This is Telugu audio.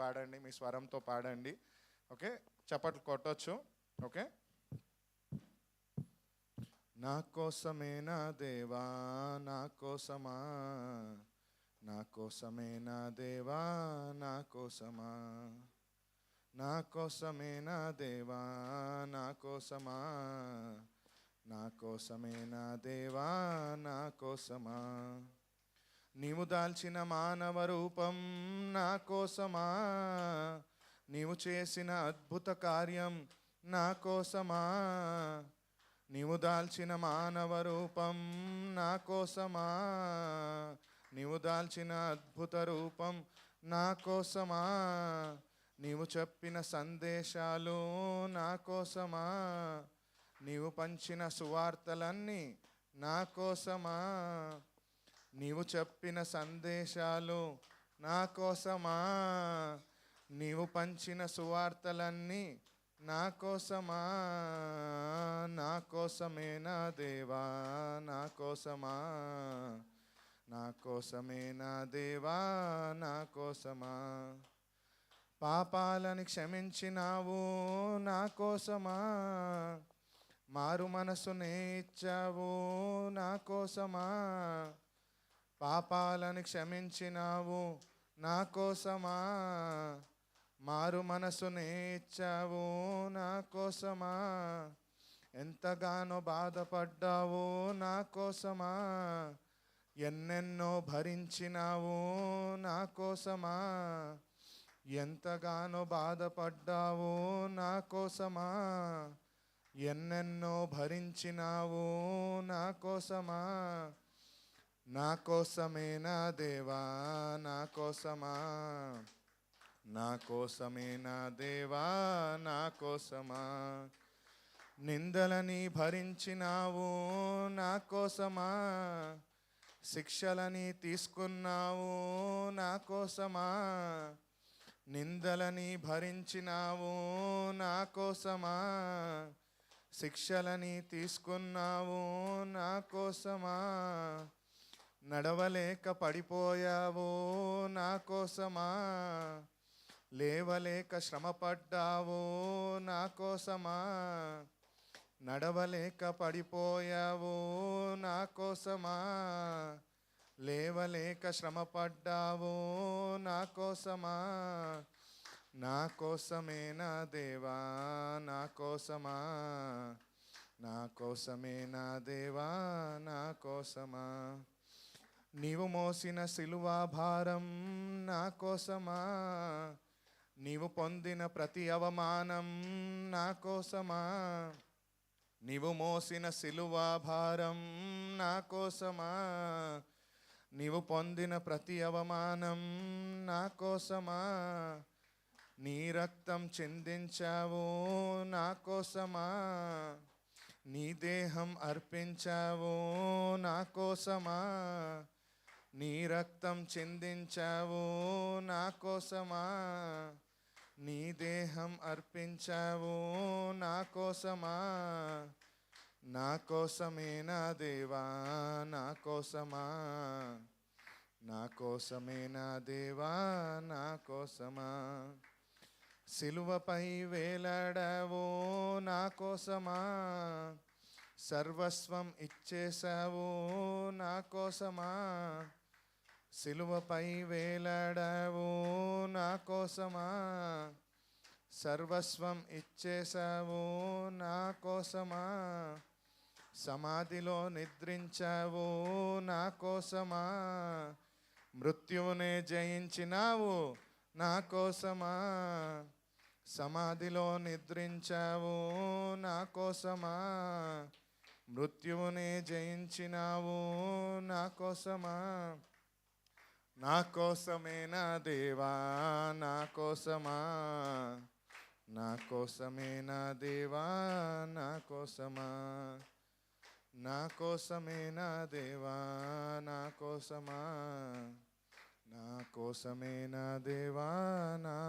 పాడండి, మీ స్వరంతో పాడండి. ఓకే, చప్పట్లు కొట్టొచ్చు. ఓకే. నా కోసమే నా దేవా, నా కోసమా, నా కోసమే నా దేవా, నా కోసమా, నా కోసమే నా దేవా, నా కోసమా, నా కోసమే నా దేవా, నా కోసమా, నీవు దాల్చిన మానవ రూపం నా కోసమా, నీవు చేసిన అద్భుత కార్యం నా కోసమా, నీవు దాల్చిన మానవ రూపం నా కోసమా, నీవు దాల్చిన అద్భుత రూపం నా కోసమా, నీవు చెప్పిన సందేశాలు నా కోసమా, నీవు పంచిన సువార్తలన్నీ నా కోసమా, నీవు చెప్పిన సందేశాలు నా కోసమా, నీవు పంచిన సువార్తలన్నీ నా కోసమా, నా కోసమే నా దేవా, నా కోసమా, నా కోసమే నా దేవా, నా కోసమా, పాపాలని క్షమించినావు నా కోసమా, మారు మనసునే ఇచ్చావు నా కోసమా, పాపాలని క్షమించినావు నా కోసమా, మారు మనసునే ఇచ్చావు నా కోసమా, ఎంతగానో బాధపడ్డావు నా కోసమా, ఎన్నెన్నో భరించినావు నా కోసమా, ఎంతగానో బాధపడ్డావు నా కోసమా, ఎన్నెన్నో భరించినావు నా కోసమా, నా కోసమే నా దేవా, నా కోసమా, నా కోసమే నా దేవా, నా కోసమా, నిందలని భరించినావు నా కోసమా, శిక్షలని తీసుకున్నావు నా కోసమా, నిందలని భరించినావు నా కోసమా, శిక్షలని తీసుకున్నావు నా కోసమా, నడవలేక పడిపోయావు నా కోసమా, లేవలేక శ్రమపడ్డావు నా కోసమా, నడవలేక పడిపోయావు నా కోసమా, లేవలేక శ్రమపడ్డావు నా కోసమా, నా కోసమే నా దేవా, నా కోసమా, నా కోసమే నా దేవా, నా కోసమా, నీవు మోసిన సిలువ భారం నా కోసమా, నీవు పొందిన ప్రతి అవమానం నా కోసమా, నీవు మోసిన సిలువ భారం నా కోసమా, నీవు పొందిన ప్రతి అవమానం నా కోసమా, నీ రక్తం చిందించావు నా కోసమా, నీ దేహం అర్పించావు నా కోసమా, నీ రక్తం చిందించావు నా కోసమా, నీ దేహం అర్పించావు నా కోసమా, నా కోసమే నా దేవా, నా కోసమా, నా కోసమే నా దేవా, నా కోసమా, సిలువపై వేలాడావు నా కోసమా, సర్వస్వం ఇచ్చేశావు నా కోసమా, సిలువపై వేలాడావు నా కోసమా, సర్వస్వం ఇచ్చేశావు నా కోసమా, సమాధిలో నిద్రించావు నా కోసమా, మృత్యువునే జయించినావు నా కోసమా, సమాధిలో నిద్రించావు నా కోసమా, మృత్యువునే జయించినావు నా కోసమా, నా కోసమే నా దేవా, నా కోసమా, నా కోసమే నా దేవా, నా కోసమా, నా కోసమే నా దేవా, నా కోసమా, నా కోసమే నా దేవా, నా